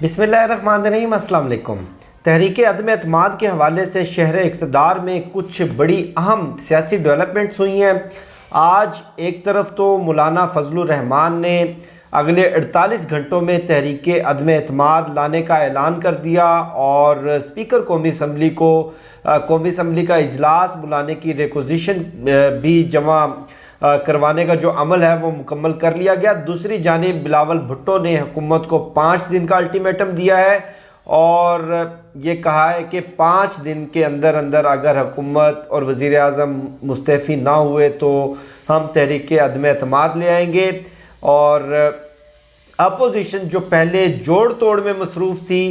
बिस्मिल्लाहिर्रहमानिर्रहीम, अस्सलाम वालेकुम। तहरीक अदम एतमाद के हवाले से शहर इक़्तिदार में कुछ बड़ी अहम सियासी डेवलपमेंट्स हुई हैं। आज एक तरफ तो मौलाना फजलुर रहमान ने अगले 48 घंटों में तहरीक अदम एतमाद लाने का ऐलान कर दिया और स्पीकर कौमी असम्बली को कौमी असम्बली का इजलास बुलाने की रिक्वेजिशन भी जमा करवाने का जो अमल है वो मुकम्मल कर लिया गया। दूसरी जानिब बिलावल भुट्टो ने हुकूमत को 5 दिन का अल्टीमेटम दिया है और ये कहा है कि 5 दिन के अंदर अंदर अगर हुकूमत और वज़ीर आज़म मुस्तफ़ी ना हुए तो हम तहरीक अदम एतमाद ले आएंगे। और अपोजिशन जो पहले जोड़ तोड़ में मसरूफ़ थी,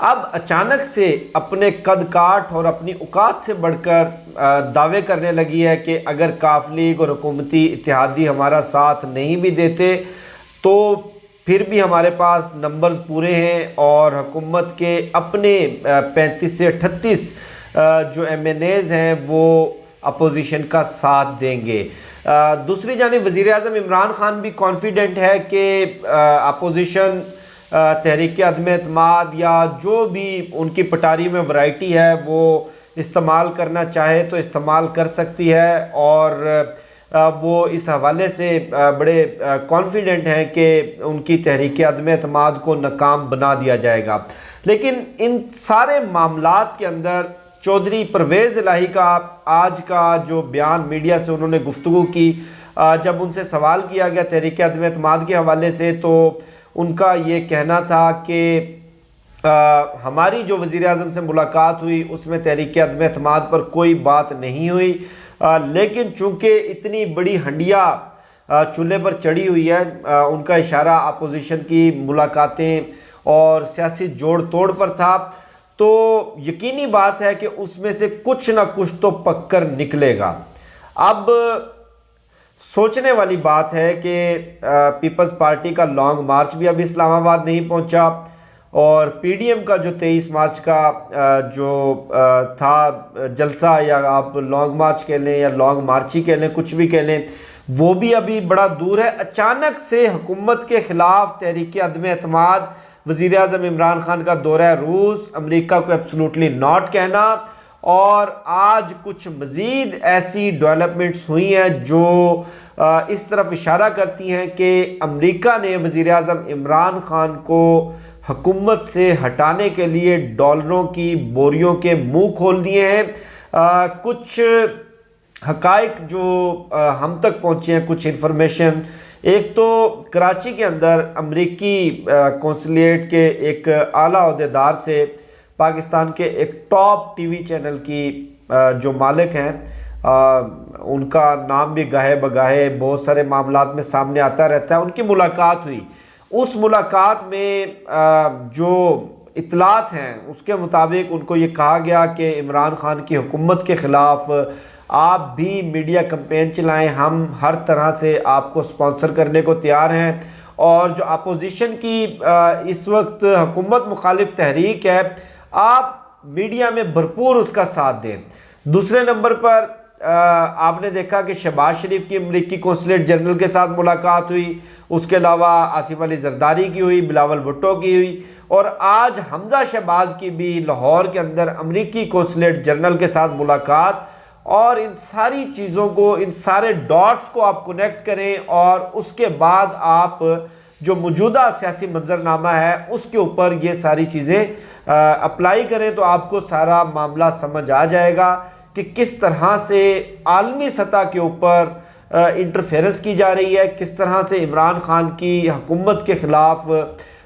अब अचानक से अपने कद काठ और अपनी औकात से बढ़कर दावे करने लगी है कि अगर काफ लीग और हुकूमती इत्तेहादी हमारा साथ नहीं भी देते तो फिर भी हमारे पास नंबर्स पूरे हैं और हुकूमत के अपने 35 से 38 जो MNAs हैं वो अपोजिशन का साथ देंगे। दूसरी जानिब वज़ीर आज़म इमरान खान भी कॉन्फिडेंट है कि अपोजिशन तहरीक अदम एतमाद या जो भी उनकी पटारी में वैरायटी है वो इस्तेमाल करना चाहे तो इस्तेमाल कर सकती है और वो इस हवाले से बड़े कॉन्फिडेंट हैं कि उनकी तहरीक अदम एतमाद को नाकाम बना दिया जाएगा। लेकिन इन सारे मामलात के अंदर चौधरी परवेज़ इलाही का आज का जो बयान मीडिया से उन्होंने गुफ्तगू की, जब उनसे सवाल किया गया तहरीक अदम एतमाद के हवाले से तो उनका ये कहना था कि हमारी जो वज़ीर आज़म से मुलाकात हुई उसमें तहरीक अदम एतमाद पर कोई बात नहीं हुई, लेकिन चूँकि इतनी बड़ी हंडिया चूल्हे पर चढ़ी हुई है, उनका इशारा अपोजिशन की मुलाकातें और सियासी जोड़ तोड़ पर था, तो यकीनी बात है कि उसमें से कुछ ना कुछ तो पककर निकलेगा। अब सोचने वाली बात है कि पीपल्स पार्टी का लॉन्ग मार्च भी अभी इस्लामाबाद नहीं पहुंचा और PDM का जो 23 मार्च का जो था जलसा, या आप लॉन्ग मार्च कह लें या लॉन्ग मार्च ही कह लें, कुछ भी कह लें, वो भी अभी बड़ा दूर है। अचानक से हुकूमत के ख़िलाफ़ तहरीक अदम एतमाद, वज़ीर आज़म इमरान खान का दौरा रूस, अमेरिका को एब्सोल्युटली नॉट कहना, और आज कुछ मज़ीद ऐसी डेवलपमेंट्स हुई हैं जो इस तरफ इशारा करती हैं कि अमेरिका ने वज़ीर आज़म इमरान खान को हुकूमत से हटाने के लिए डॉलरों की बोरियों के मुंह खोल दिए हैं। कुछ हकाइक जो हम तक पहुँचे हैं, कुछ इन्फॉर्मेशन, एक तो कराची के अंदर अमेरिकी कौंसलेट के एक आला ओहदेदार से पाकिस्तान के एक टॉप TV चैनल की जो मालिक हैं, उनका नाम भी गाहे बगाहे बहुत सारे मामलात में सामने आता रहता है, उनकी मुलाकात हुई। उस मुलाकात में जो इतलात हैं उसके मुताबिक उनको ये कहा गया कि इमरान खान की हुकूमत के ख़िलाफ़ आप भी मीडिया कैंपेन चलाएं, हम हर तरह से आपको स्पॉन्सर करने को तैयार हैं, और जो अपोजिशन की इस वक्त हुकूमत मुखालिफ तहरीक है, आप मीडिया में भरपूर उसका साथ दें। दूसरे नंबर पर आपने देखा कि शहबाज शरीफ की अमेरिकी कौंसलेट जनरल के साथ मुलाकात हुई, उसके अलावा आसिफ अली जरदारी की हुई, बिलावल भुट्टो की हुई, और आज हमजा शहबाज की भी लाहौर के अंदर अमेरिकी कौंसलेट जनरल के साथ मुलाकात। और इन सारी चीज़ों को, इन सारे डॉट्स को आप कनेक्ट करें और उसके बाद आप जो मौजूदा सियासी मंजरनामा है उसके ऊपर ये सारी चीज़ें अप्लाई करें तो आपको सारा मामला समझ आ जाएगा कि किस तरह से आलमी सतह के ऊपर इंटरफेरेंस की जा रही है, किस तरह से इमरान खान की हुकूमत के ख़िलाफ़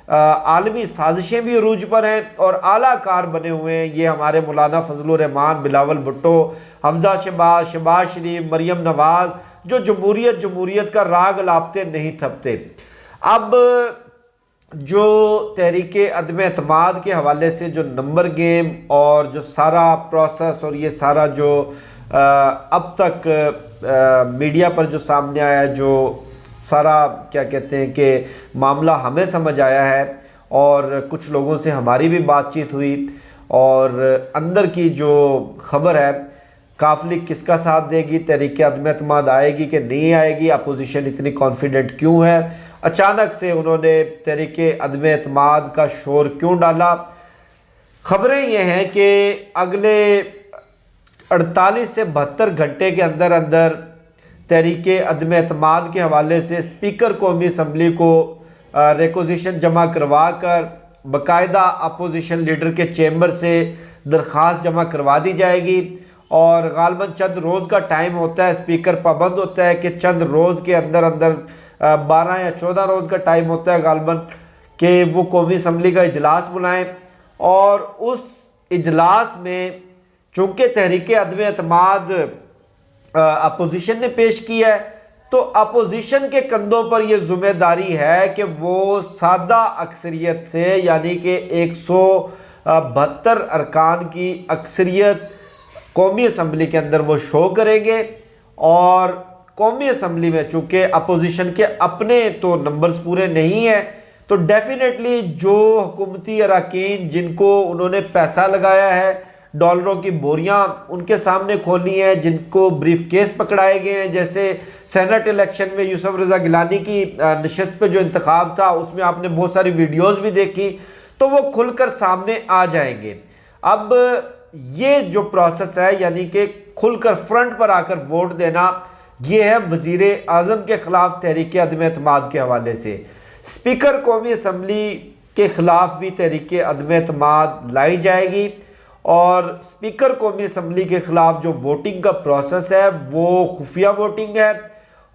आलमी साजिशें भी अरूज पर हैं और आला कार बने हुए हैं। ये हमारे मौलाना फजलुर रहमान, बिलावल भुट्टो, हमजा शहबाज, शहबाज शरीफ, मरियम नवाज़, जो जमहूरियत का राग लापते नहीं थपते। अब जो तहरीक अदम एतमाद के हवाले से जो नंबर गेम और जो सारा प्रोसेस और ये सारा जो अब तक मीडिया पर जो सामने आया, जो सारा क्या कहते हैं कि मामला हमें समझ आया है और कुछ लोगों से हमारी भी बातचीत हुई, और अंदर की जो खबर है, काफ लीग किसका साथ देगी, तहरीक अदम एतमाद आएगी कि नहीं आएगी, अपोजिशन इतनी कॉन्फिडेंट क्यों है, अचानक से उन्होंने तहरीके अदम एतमाद का शोर क्यों डाला। खबरें ये हैं कि अगले 48 से 72 घंटे के अंदर अंदर तहरीके अदम एतमाद के हवाले से स्पीकर कौमी असम्बली को रिक्वेजिशन जमा करवा कर बाकायदा अपोजिशन लीडर के चैम्बर से दरख्वास्त जमा करवा दी जाएगी और गालबन चंद रोज़ का टाइम होता है, स्पीकर पाबंद होता है कि चंद रोज़ के अंदर अंदर 12 या 14 रोज़ का टाइम होता है गालबन कि वो कौमी असम्बली का इजलास बुलाएं और उस इजलास में चूँकि तहरीके अदम एतमाद अपोजिशन ने पेश किया है तो अपोजिशन के कंधों पर यह जिम्मेदारी है कि वो सादा अक्सरियत से यानी कि 172 अरकान की अक्सरियत कौमी असम्बली के अंदर वो शो करेंगे और कौमी असम्बली में चूँकि अपोजिशन के अपने तो नंबर्स पूरे नहीं हैं तो डेफिनेटली जो हुकूमती अरकान जिनको उन्होंने पैसा लगाया है, डॉलरों की बोरियां उनके सामने खोली हैं, जिनको ब्रीफ केस पकड़ाए गए हैं, जैसे सेनेट इलेक्शन में यूसुफ रज़ा गिलानी की नशस्त पे जो इंतखाब था उसमें आपने बहुत सारी वीडियोस भी देखी, तो वो खुलकर सामने आ जाएंगे। अब ये जो प्रोसेस है यानी कि खुलकर फ्रंट पर आकर वोट देना, ये है वज़ीर आज़म के ख़िलाफ़ तहरीक अदम एतमाद के हवाले से। स्पीकर कौमी असम्बली के ख़िलाफ़ भी तहरीक अदम एतमाद लाई जाएगी और स्पीकर कौमी असम्बली के ख़िलाफ़ जो वोटिंग का प्रोसेस है वो खुफिया वोटिंग है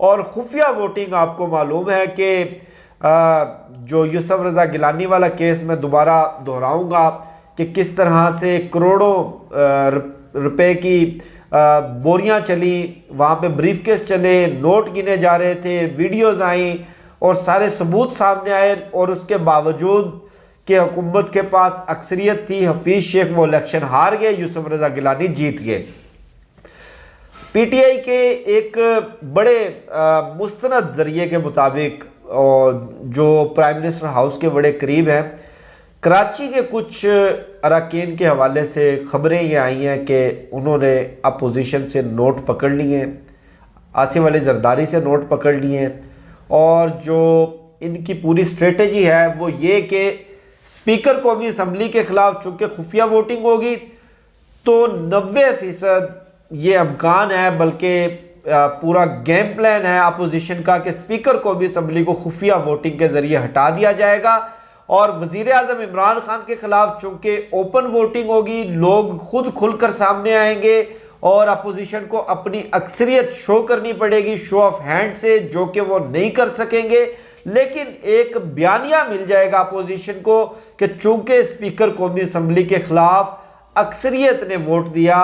और खुफिया वोटिंग आपको मालूम है कि जो यूसुफ रज़ा गिलानी वाला केस मैं दोबारा दोहराऊंगा कि किस तरह से करोड़ों रुपए की बोरियां चली, वहाँ पे ब्रीफ केस चले, नोट गिने जा रहे थे, वीडियोज़ आई और सारे सबूत सामने आए और उसके बावजूद कि हुकूमत के पास अक्सरियत थी, हफीज शेख वो इलेक्शन हार गए, यूसुफ रज़ा गिलानी जीत गए। पीटीआई के एक बड़े मुस्तनद ज़रिए के मुताबिक जो प्राइम मिनिस्टर हाउस के बड़े करीब हैं, कराची के कुछ अरकान के हवाले से ख़बरें ये आई हैं कि उन्होंने अपोजिशन से नोट पकड़ लिए, आसिफ अली जरदारी से नोट पकड़ लिए और जो इनकी पूरी स्ट्रेटजी है वो ये कि स्पीकर कौमी असम्बली के ख़िलाफ़ चूँकि खुफिया वोटिंग होगी तो 90% ये अमकान है, बल्कि पूरा गेम प्लान है अपोजिशन का कि स्पीकर कौमी असम्बली को खुफिया वोटिंग के ज़रिए हटा दिया जाएगा और वज़ीर आज़म इमरान खान के ख़िलाफ़ चूँकि ओपन वोटिंग होगी, लोग खुद खुलकर सामने आएंगे और अपोजिशन को अपनी अक्सरियत शो करनी पड़ेगी शो ऑफ हैंड से, जो कि वो नहीं कर सकेंगे। लेकिन एक बयानिया मिल जाएगा अपोजिशन को कि चूंकि स्पीकर कौमी असम्बली के खिलाफ अक्सरियत ने वोट दिया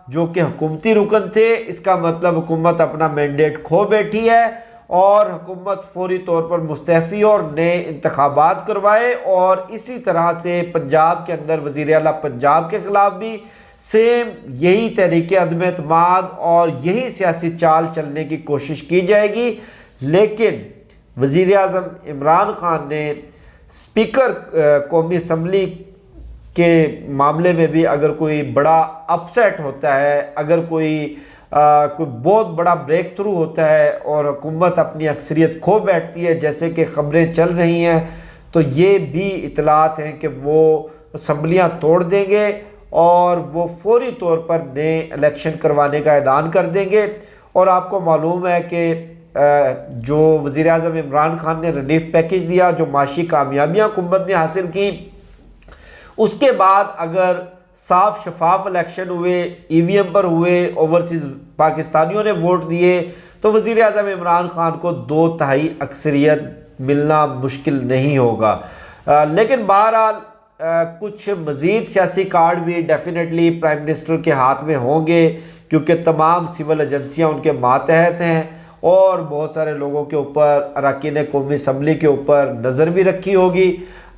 जो कि हुकूमती रुकन थे, इसका मतलब हुकूमत अपना मैंडेट खो बैठी है और हुकूमत फौरी तौर पर मुस्तैफ़ी और नए इंतखाबात करवाए। और इसी तरह से पंजाब के अंदर वज़ीर आला पंजाब के ख़िलाफ़ भी सेम यही तहरीक अदम एतमाद और यही सियासी चाल चलने की कोशिश की जाएगी। लेकिन वज़ीर आज़म इमरान खान ने स्पीकर कौमी असम्बली के मामले में भी अगर कोई बड़ा अपसेट होता है, अगर कोई बहुत बड़ा ब्रेक थ्रू होता है और हुकूमत अपनी अक्सरियत खो बैठती है, जैसे कि ख़बरें चल रही हैं, तो ये भी इतलात हैं कि वो असम्बलियाँ तोड़ देंगे और वो फौरी तौर पर नए इलेक्शन करवाने का ऐलान कर देंगे। और आपको मालूम है कि जो वज़ीर आज़म इमरान खान ने रिलीफ पैकेज दिया, जो माशी कामयाबियाँ हुकूमत ने हासिल की, उसके बाद अगर साफ शफाफ इलेक्शन हुए, ईवीएम पर हुए, ओवरसीज़ पाकिस्तानियों ने वोट दिए, तो वज़ीर आज़म इमरान खान को 2/3 अक्सरियत मिलना मुश्किल नहीं होगा। लेकिन बहरहाल कुछ मज़ीद सियासी कार्ड भी डेफिनेटली प्राइम मिनिस्टर के हाथ में होंगे, क्योंकि तमाम सिविल एजेंसियाँ उनके मातहत हैं और बहुत सारे लोगों के ऊपर, अरकान कौमी असम्बली के ऊपर नज़र भी रखी होगी।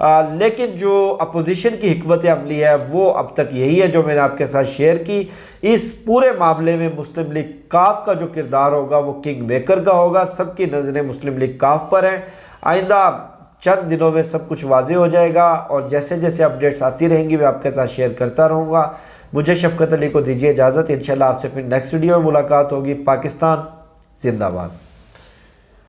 लेकिन जो अपोजिशन की हिकमत अमली है वो अब तक यही है जो मैंने आपके साथ शेयर की। इस पूरे मामले में मुस्लिम लीग काफ का जो किरदार होगा वो किंग मेकर का होगा। सबकी नज़रें मुस्लिम लीग काफ पर हैं। आइंदा चंद दिनों में सब कुछ वाज़ेह हो जाएगा और जैसे जैसे अपडेट्स आती रहेंगी मैं आपके साथ शेयर करता रहूँगा। मुझे शफ़क़त अली को दीजिए इजाज़त। इंशाल्लाह आपसे फिर नेक्स्ट वीडियो में मुलाकात होगी। पाकिस्तान जिंदाबाद।